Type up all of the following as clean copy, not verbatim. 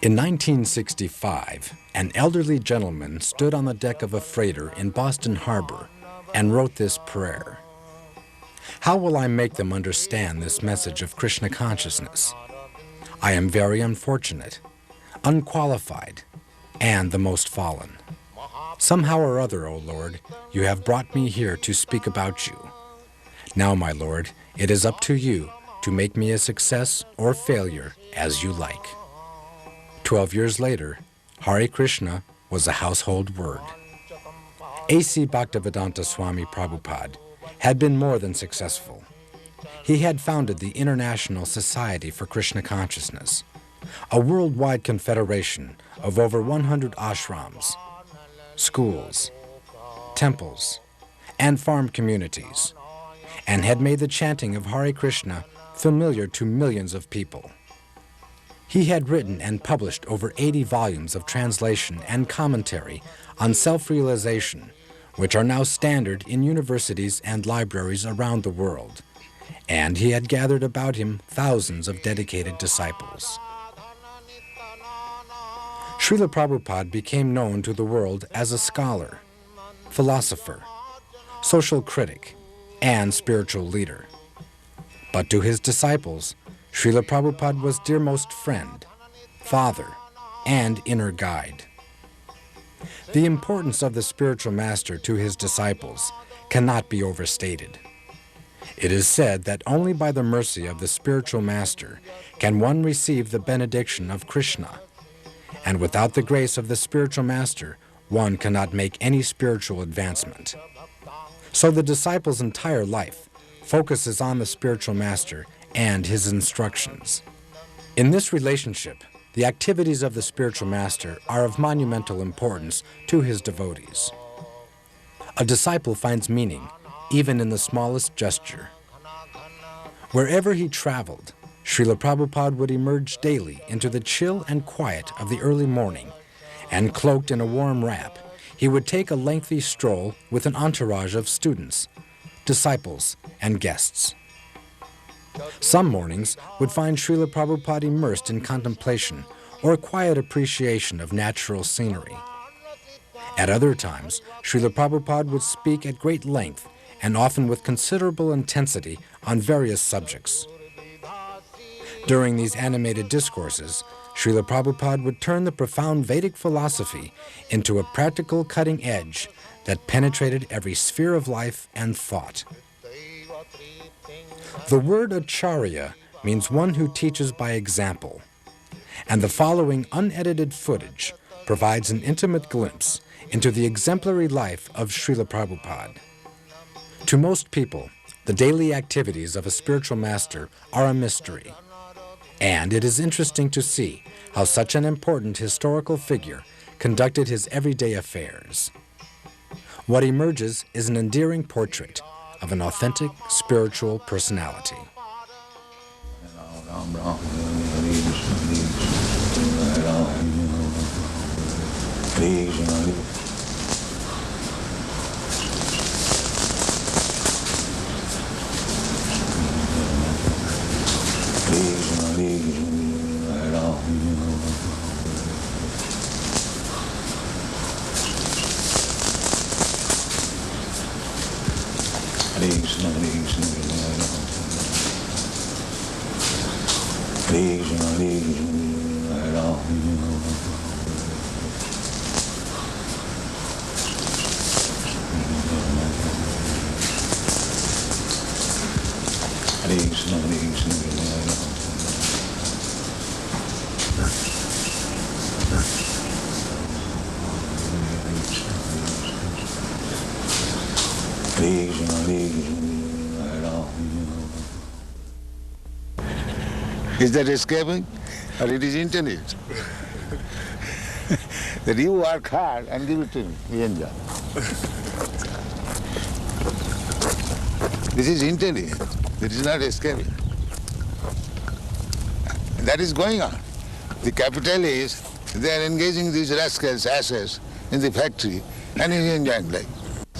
In 1965, an elderly gentleman stood on the deck of a freighter in Boston Harbor and wrote this prayer. How will I make them understand this message of Krishna consciousness? I am very unfortunate, unqualified, and the most fallen. Somehow or other, O Lord, you have brought me here to speak about you. Now, my Lord, it is up to you to make me a success or failure as you like. 12 years later, Hare Krishna was a household word. A.C. Bhaktivedanta Swami Prabhupada had been more than successful. He had founded the International Society for Krishna Consciousness, a worldwide confederation of over 100 ashrams, schools, temples, and farm communities, and had made the chanting of Hare Krishna familiar to millions of people. He had written and published over 80 volumes of translation and commentary on self-realization, which are now standard in universities and libraries around the world, and he had gathered about him thousands of dedicated disciples. Srila Prabhupada became known to the world as a scholar, philosopher, social critic, and spiritual leader. But to his disciples, Srila Prabhupada was dearmost friend, father, and inner guide. The importance of the spiritual master to his disciples cannot be overstated. It is said that only by the mercy of the spiritual master can one receive the benediction of Krishna, and without the grace of the spiritual master, one cannot make any spiritual advancement. So the disciple's entire life focuses on the spiritual master and his instructions. In this relationship, the activities of the spiritual master are of monumental importance to his devotees. A disciple finds meaning even in the smallest gesture. Wherever he traveled, Srila Prabhupada would emerge daily into the chill and quiet of the early morning, and cloaked in a warm wrap, he would take a lengthy stroll with an entourage of students, disciples, and guests. Some mornings would find Srila Prabhupada immersed in contemplation or quiet appreciation of natural scenery. At other times, Srila Prabhupada would speak at great length and often with considerable intensity on various subjects. During these animated discourses, Srila Prabhupada would turn the profound Vedic philosophy into a practical cutting edge that penetrated every sphere of life and thought. The word Acharya means one who teaches by example, and the following unedited footage provides an intimate glimpse into the exemplary life of Srila Prabhupada. To most people, the daily activities of a spiritual master are a mystery, and it is interesting to see how such an important historical figure conducted his everyday affairs. What emerges is an endearing portrait of an authentic spiritual personality. Is that escaping? Or it is intelligent? That you work hard and give it to me, we enjoy. This is intelligent. It is not escaping. That is going on. The capitalists, they are engaging these rascals, asses, in the factory, and he is enjoying life.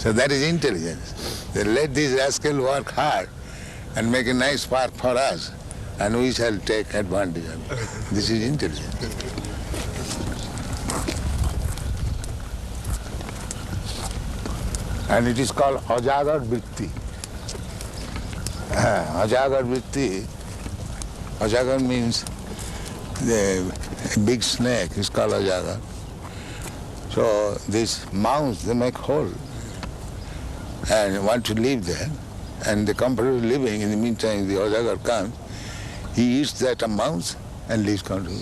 So that is intelligence. They let these rascals work hard and make a nice park for us, and we shall take advantage of it. This is intelligence. And it is called Ajagar Vritti. Ajagar Vritti, Ajagar means the big snake is called Ajagar. So these mouse, they make hole and want to live there, and the comfortable living. In the meantime, the Ajagar comes, he eats that mouse and lives comfortably.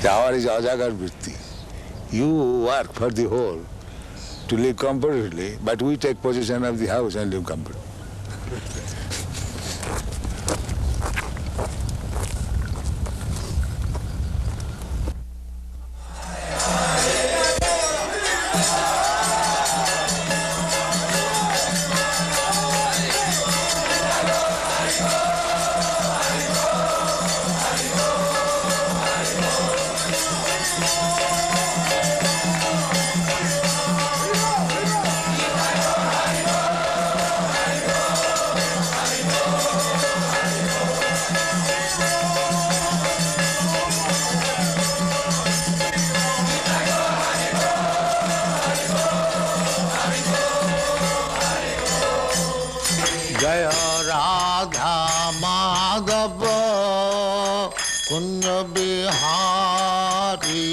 So our is Ajagar Vritti. You work for the whole to live comfortably, but we take possession of the house and live comfortably. Jaya Radha Madhava Kunja Bihari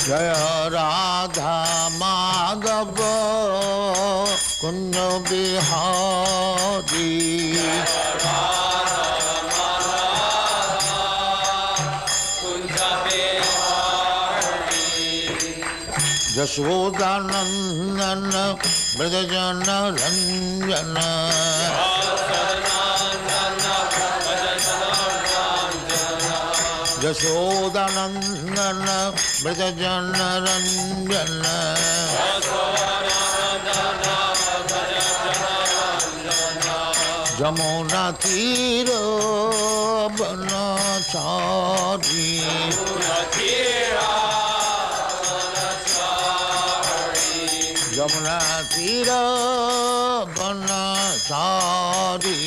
Jaya Radha Madhava Kunja Bihari Jashodanandana Brajajana Ranjana Jashodanandana Brajajana Ranjana Jamuna Tira Banachari Jamuna Tira Banachari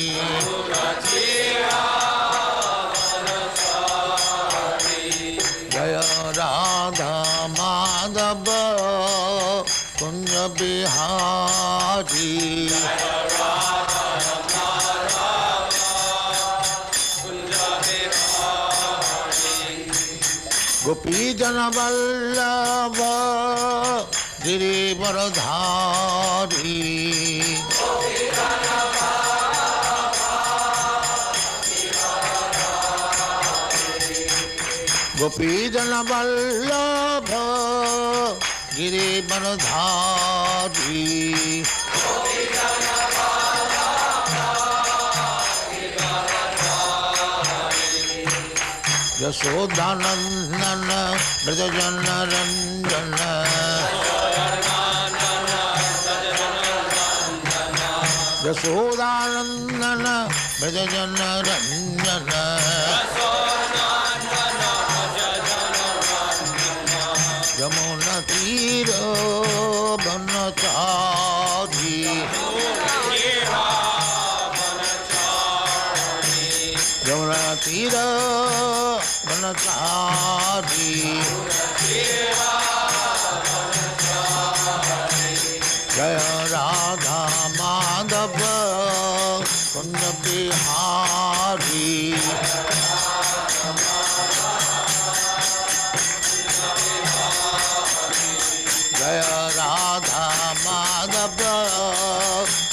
Jaya Radha Madhava Kunja Bihari Gopi Jana Vallabha Girivaradhari Gopi Jana Vallabha Girivaradhari Yashodanandana Brajajana Ranjana Yashodanandana Brajajana Ranjana Yamuna Tira Banachari Yamuna Tira Banachari Jaya Radha Madhava Kunja Bihari Jaya Radha Madhava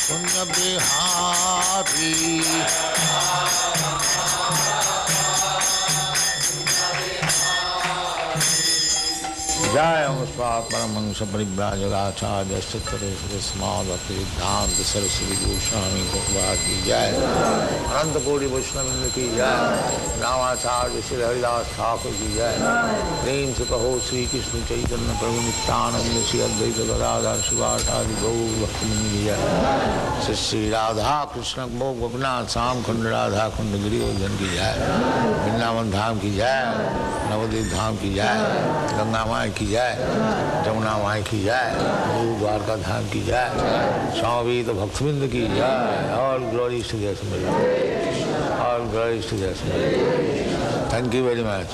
Kunja Bihari Jai Amaspat Paramahansa Paribhrajaga Acharya Sattara Smadhati Dhanta Saraswati Goswami Bhagavad Ki Jai Ananta Kodi Vaishnavindra Ki Jai Ramacharya Shri Haridas Thakur Ki Jai Prem Se Kaho Sri Krishna Chaitanya Prabhu Nityananda Shri Advaita Gadadhar Shivasadi Gaur Bhaktamani Ki Jai Shri Shri Radha Krishna Bhog Gopinath Sam Khand Radha Khand Giri Gojan Ki Jai Vrindavan Dham Ki Jai Navadvip Dham Ki Jai Ganga माई की जय जमुना माई की जय गुरु द्वारका धाम की जय स्वामी तो भक्तबिंद की जय ऑल ग्लोरीज टू देयर सिमर ऑल ग्लोरीज टू देयर सिमर थैंक यू वेरी मच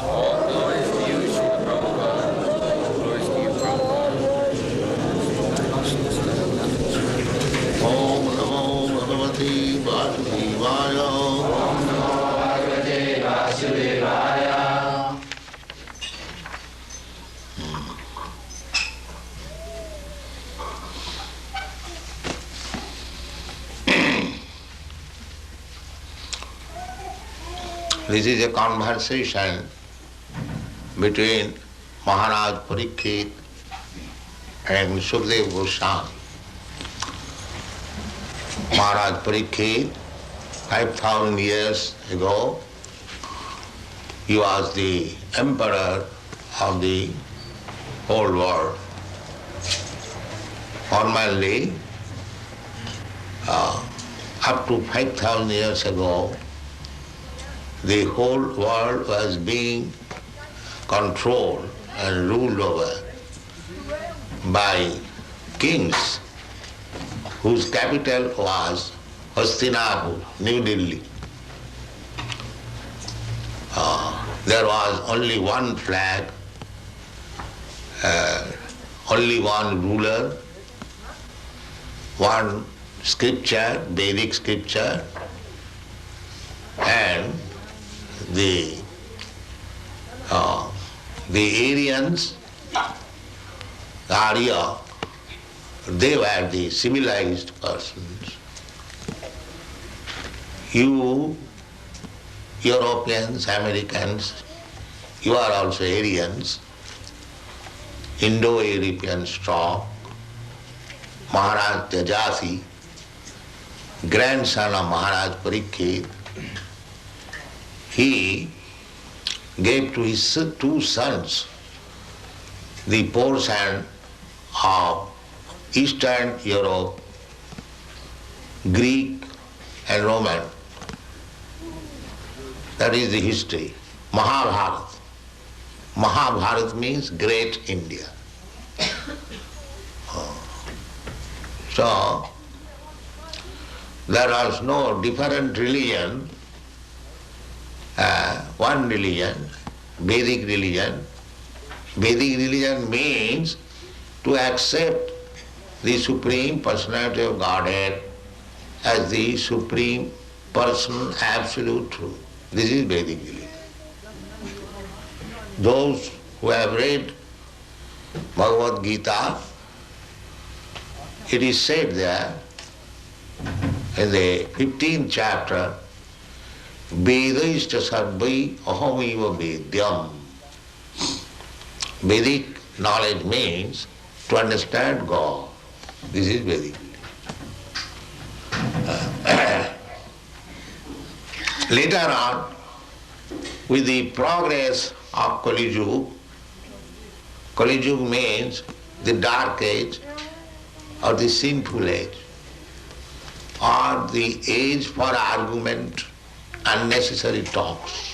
ओम नमो भगवते वासुदेवाय ओम नमो भगवते वासुदेवाय This is a conversation between Maharaj Parikshit and Sukadeva Goswami. Maharaj Parikshit, 5,000 years ago, he was the emperor of the whole world. Formerly, up to 5,000 years ago, the whole world was being controlled and ruled over by kings whose capital was Hastinapur, New Delhi. There was only one flag, only one ruler, one scripture, Vedic scripture, and the Aryans, the Arya, they were the civilized persons. You, Europeans, Americans, you are also Aryans, Indo-European stock. Maharaj Tejasi, grandson of Maharaj Parikshit, he gave to his two sons the portion of Eastern Europe, Greek and Roman. That is the history. Mahabharata. Mahabharata means great India. So, there was no different religion, one religion, Vedic religion. Vedic religion means to accept the Supreme Personality of Godhead as the Supreme Personal Absolute Truth. This is Vedic religion. Those who have read Bhagavad Gita, it is said there in the 15th chapter, Vedaishta sarvai ahamiva vedyam. Vedic knowledge means to understand God. This is Vedic. Later on, with the progress of Kali Yuga, Kali Yuga means the dark age or the sinful age, or the age for argument, unnecessary talks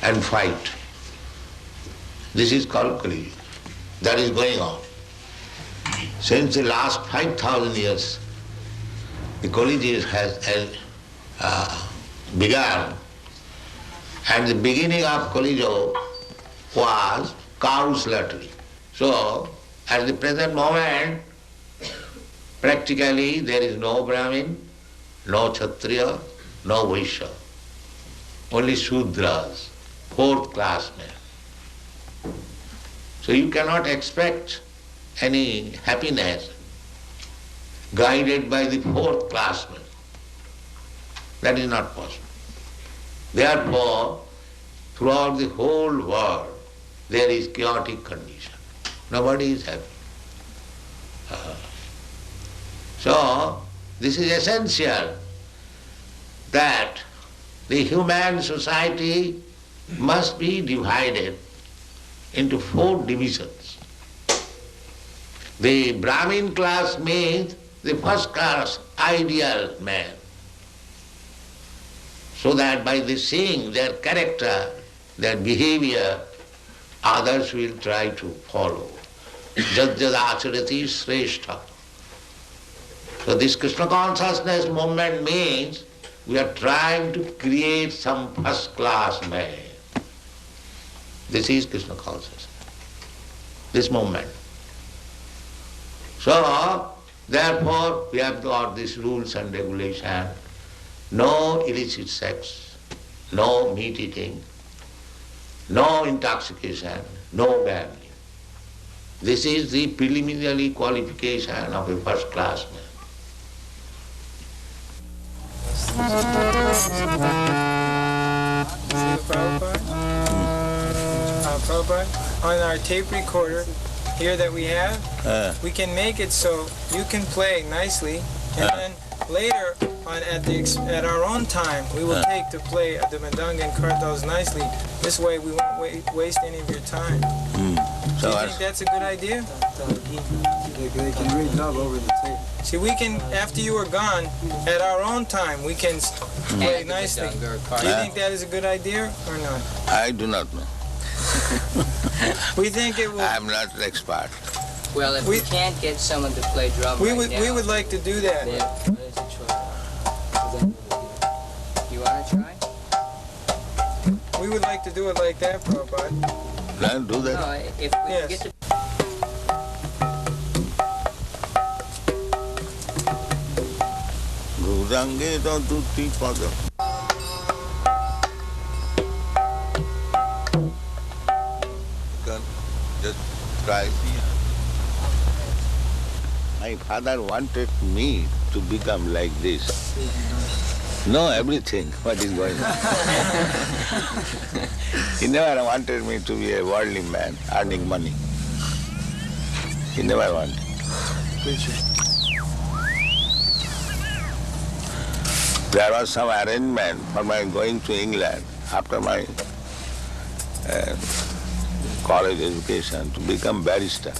and fight. This is called Kali Yuga. That is going on. Since the last 5,000 years, the Kali Yuga has begun, and the beginning of Kali Yuga was cow slaughtering. So, at the present moment, practically there is no Brahmin, no Kshatriya, no Vaishya, only Shudras, fourth class men. So you cannot expect any happiness guided by the fourth class men. That is not possible. Therefore, throughout the whole world, there is chaotic condition. Nobody is happy. So, this is essential that the human society must be divided into 4 divisions. The Brahmin class means the first class ideal man, so that by the seeing their character, their behavior, others will try to follow. Jad jad acharati shrestha. So this Krishna consciousness movement means we are trying to create some first class man. This is Krishna consciousness, this movement. So, therefore, we have got these rules and regulations. No illicit sex, no meat eating, no intoxication, no gambling. This is the preliminary qualification of a first class man. See the Prabhupada? On our tape recorder here that we have, we can make it so you can play nicely, and then later on at our own time we will take to play the Madanga and Kartals nicely. This way we won't waste any of your time. Do you think that's a good idea? They can read dub over the tape. See, we can, after you are gone, at our own time, we can play nicely. Do you think that is a good idea or not? I do not know. We think it will. I am not an expert. Well, if we can't get someone to play drum we would like to do that. You want to try? We would like to do it like that, Prabhupada. Can do that? No, if we get to... Gurange don't do tea pada. Just try. My father wanted me to become like this. Know everything, what is going on. He never wanted me to be a worldly man, earning money. He never wanted. There was some arrangement for my going to England after my college education to become barrister.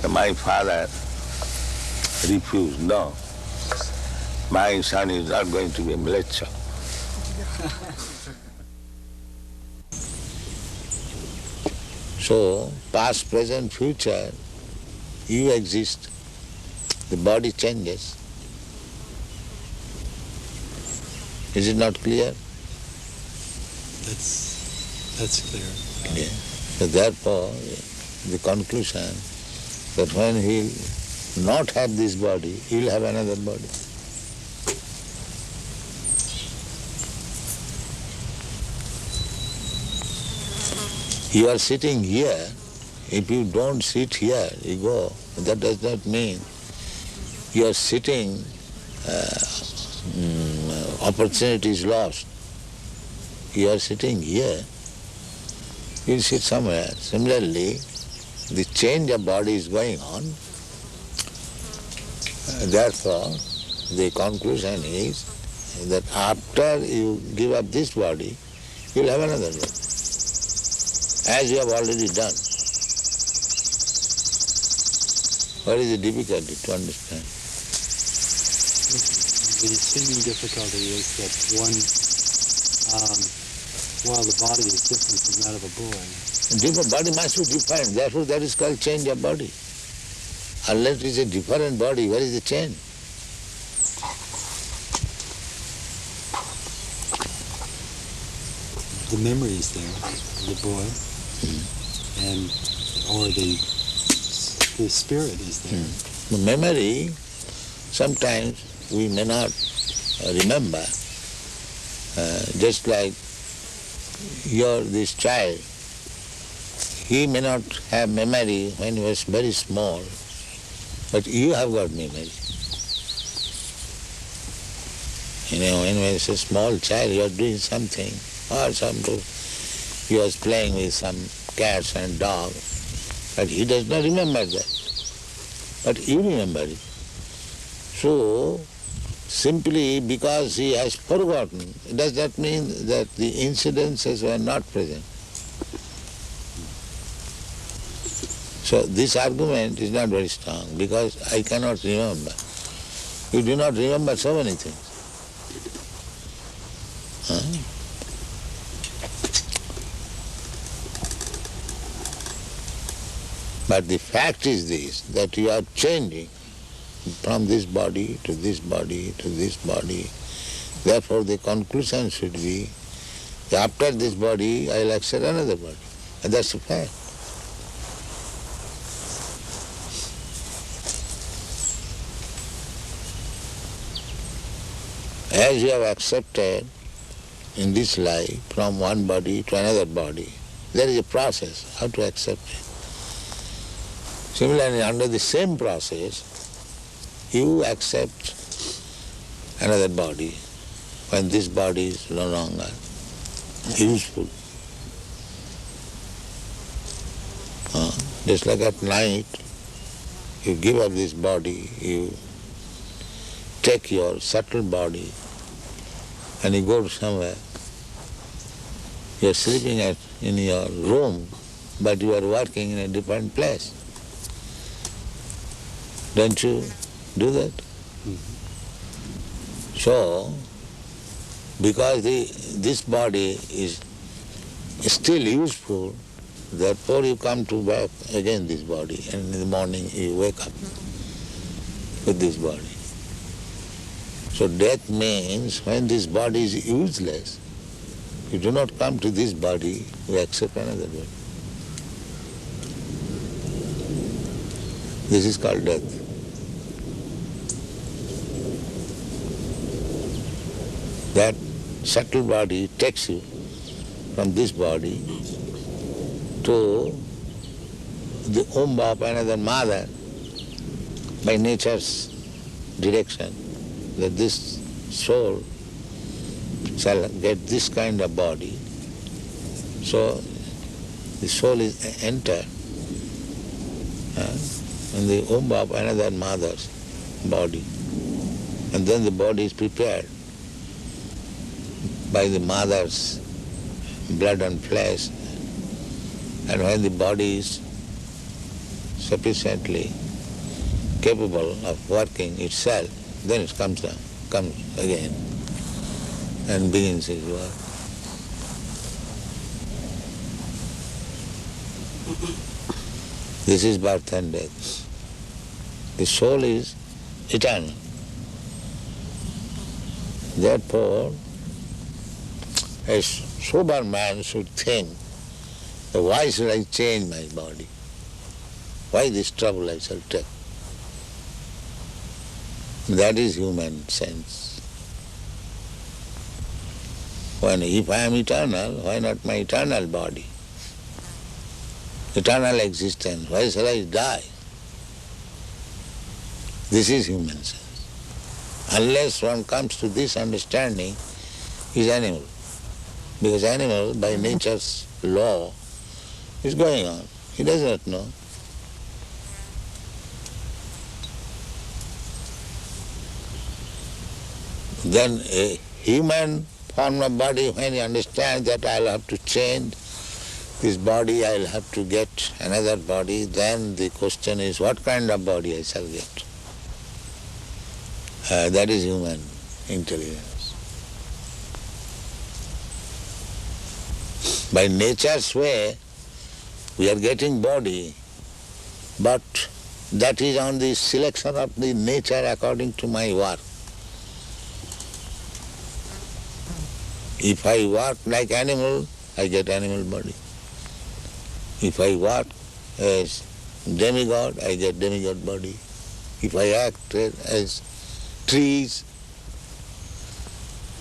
So my father refused. No, my son is not going to be a mleccha. So, past, present, future, you exist. The body changes. Is it not clear? That's clear. Yeah. So therefore, the conclusion that when he'll not have this body, he'll have another body. You are sitting here. If you don't sit here, you go. That does not mean you are sitting, opportunity is lost. You are sitting here, you sit somewhere. Similarly, the change of body is going on. Therefore, the conclusion is that after you give up this body, you'll have another body, as you have already done. What is the difficulty to understand? The seeming difficulty is that while the body is different from that of a boy. Different body must be different. Therefore, that is called change of body. Unless it is a different body, where is the change? The memory is there, the boy, and or the spirit is there. The memory, sometimes we may not remember. Just like this child, he may not have memory when he was very small, but you have got memory. You know, when he was a small child, you are doing something, or you was playing with some cats and dogs, but he does not remember that. But you remember it. So, simply because he has forgotten, does that mean that the incidences were not present? So this argument is not very strong because I cannot remember. You do not remember so many things. Huh? But the fact is this, that you are changing from this body to this body to this body. Therefore the conclusion should be, after this body I will accept another body. And that's a fact. As you have accepted in this life from one body to another body, there is a process how to accept it. Similarly, under the same process, you accept another body when this body is no longer useful. Just like at night, you give up this body, you take your subtle body and you go to somewhere. You are sleeping in your room, but you are working in a different place. Don't you do that? Mm-hmm. So, because this body is still useful, therefore you come to back again this body, and in the morning you wake up with this body. So death means when this body is useless, you do not come to this body, you accept another body. This is called death. That subtle body takes you from this body to the womb of another mother by nature's direction, that this soul shall get this kind of body. So the soul is entered in the womb of another mother's body, and then the body is prepared by the mother's blood and flesh, and when the body is sufficiently capable of working itself, then it comes again and begins its work. This is birth and death. The soul is eternal. Therefore, a sober man should think, why should I change my body? Why this trouble I shall take? That is human sense. If I am eternal, why not my eternal body? Eternal existence, why shall I die? This is human sense. Unless one comes to this understanding, he is animal. Because animal, by nature's law, is going on. He does not know. Then a human form of body, when he understands that I'll have to change this body, I'll have to get another body, then the question is, what kind of body I shall get? That is human intelligence. By nature's way, we are getting body, but that is on the selection of the nature according to my work. If I work like animal, I get animal body. If I work as demigod, I get demigod body. If I act as trees,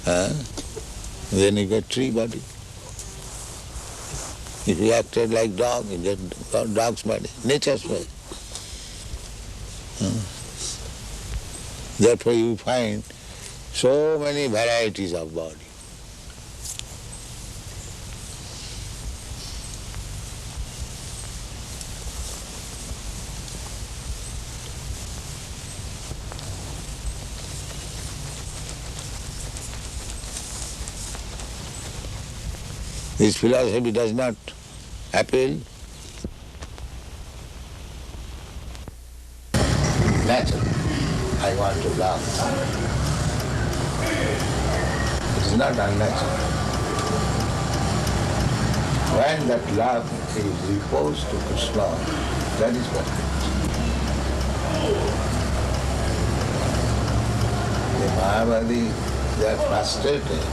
then you get tree body. If you acted like dog, you get dog's body. Nature's way. Therefore you find so many varieties of body. This philosophy does not appeal. Natural. I want to love. It is not unnatural. When that love is reposed to Krishna, that is what it is. The Mayavadi, they are frustrated.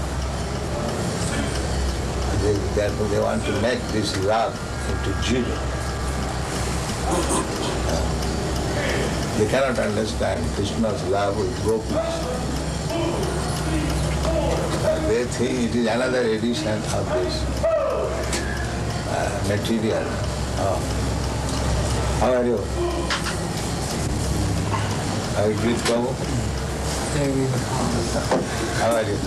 Therefore they want to make this love into zero. They cannot understand Krishna's love with gopis. They think it is another edition of this material. How are you? Are you good, Prabhu? How are you?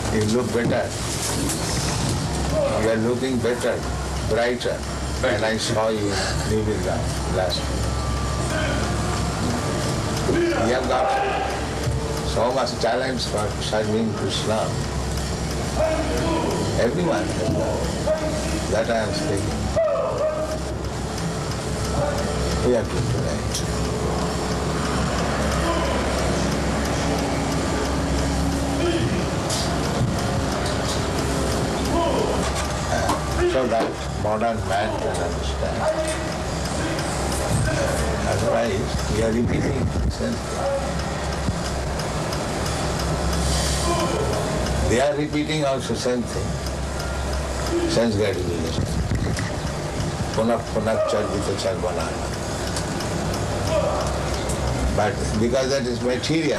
You look better. You are looking better, brighter when I saw you leaving last week. You have got so much talent for serving Krishna. Everyone has that. That I am speaking. We are good today. So that modern man can understand. Otherwise, we are repeating the same thing. They are repeating also same thing. Sense gratification. Punah charvita charvanana. But because that is material,